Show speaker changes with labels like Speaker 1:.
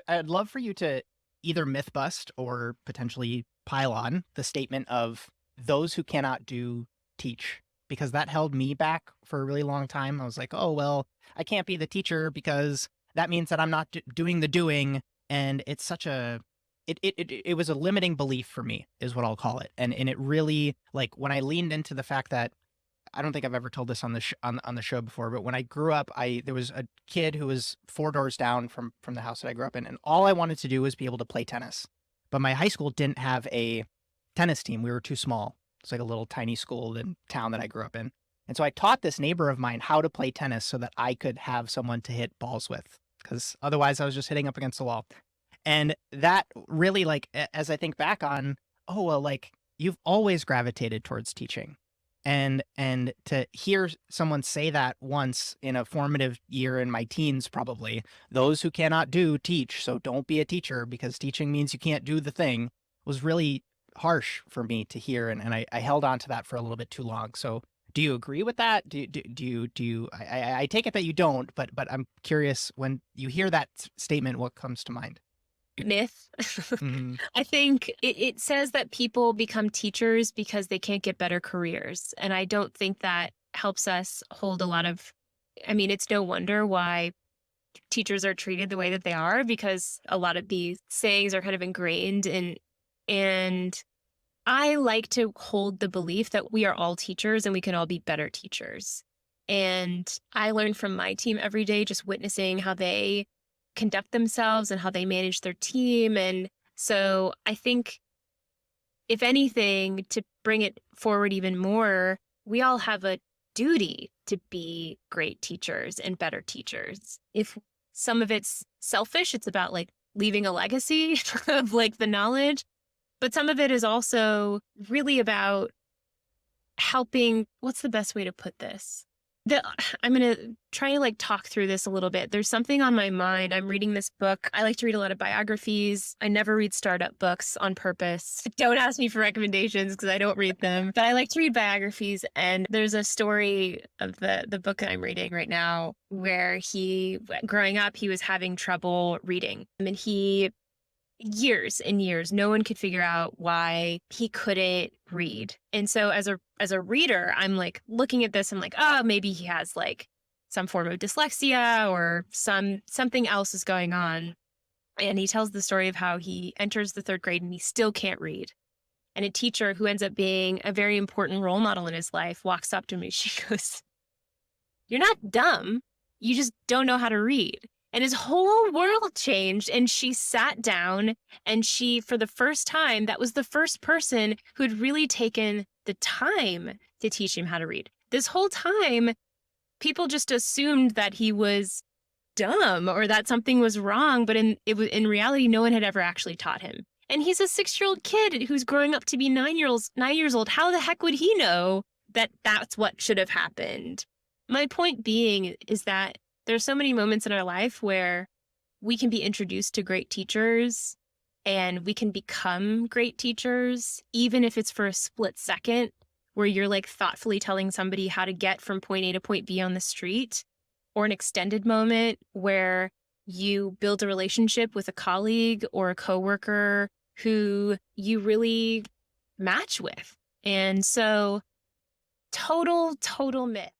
Speaker 1: I'd love for you to either myth bust or potentially pile on the statement of those who cannot do teach, because that held me back for a really long time. I was like, oh, well, I can't be the teacher because that means that I'm not doing the doing. And it's such a, it was a limiting belief for me is what I'll call it. And it really, like, when I leaned into the fact that I don't think I've ever told this on the on the show before, but when I grew up, there was a kid who was 4 doors down from the house that I grew up in, and all I wanted to do was be able to play tennis. But my high school didn't have a tennis team. We were too small. It's like a little tiny school in town that I grew up in. And so I taught this neighbor of mine how to play tennis so that I could have someone to hit balls with, because otherwise I was just hitting up against the wall. And that really, like, as I think back on, oh, well, like, you've always gravitated towards teaching. And to hear someone say that once in a formative year in my teens, probably, those who cannot do teach, so don't be a teacher because teaching means you can't do the thing, was really harsh for me to hear. And I held on to that for a little bit too long. So do you agree with that? I take it that you don't, but I'm curious, when you hear that statement, what comes to mind?
Speaker 2: Myth.
Speaker 1: Mhm.
Speaker 2: I think it says that people become teachers because they can't get better careers. And I don't think that helps us hold a lot of, I mean, it's no wonder why teachers are treated the way that they are, because a lot of these sayings are kind of ingrained in, and I like to hold the belief that we are all teachers and we can all be better teachers. And I learn from my team every day, just witnessing how they conduct themselves and how they manage their team. And so I think, if anything, to bring it forward even more, we all have a duty to be great teachers and better teachers. If some of it's selfish, it's about like leaving a legacy of like the knowledge, but some of it is also really about helping. What's the best way to put this? I'm going to try to like talk through this a little bit. There's something on my mind. I'm reading this book. I like to read a lot of biographies. I never read startup books on purpose. Don't ask me for recommendations because I don't read them. But I like to read biographies. And there's a story of the book that I'm reading right now where growing up, he was having trouble reading. And years and years, no one could figure out why he couldn't read. And so as a reader, I'm like looking at this, I'm like, oh, maybe he has like some form of dyslexia or something else is going on. And he tells the story of how he enters the 3rd grade and he still can't read. And a teacher who ends up being a very important role model in his life walks up to me. She goes, "You're not dumb. You just don't know how to read." And his whole world changed. And she sat down and for the first time, that was the first person who had really taken the time to teach him how to read. This whole time, people just assumed that he was dumb or that something was wrong. But in reality, no one had ever actually taught him. And he's a 6-year-old kid who's growing up to be 9 years old. How the heck would he know that that's what should have happened? My point being is that there's so many moments in our life where we can be introduced to great teachers and we can become great teachers, even if it's for a split second, where you're like thoughtfully telling somebody how to get from point A to point B on the street, or an extended moment where you build a relationship with a colleague or a coworker who you really match with. And so total myth.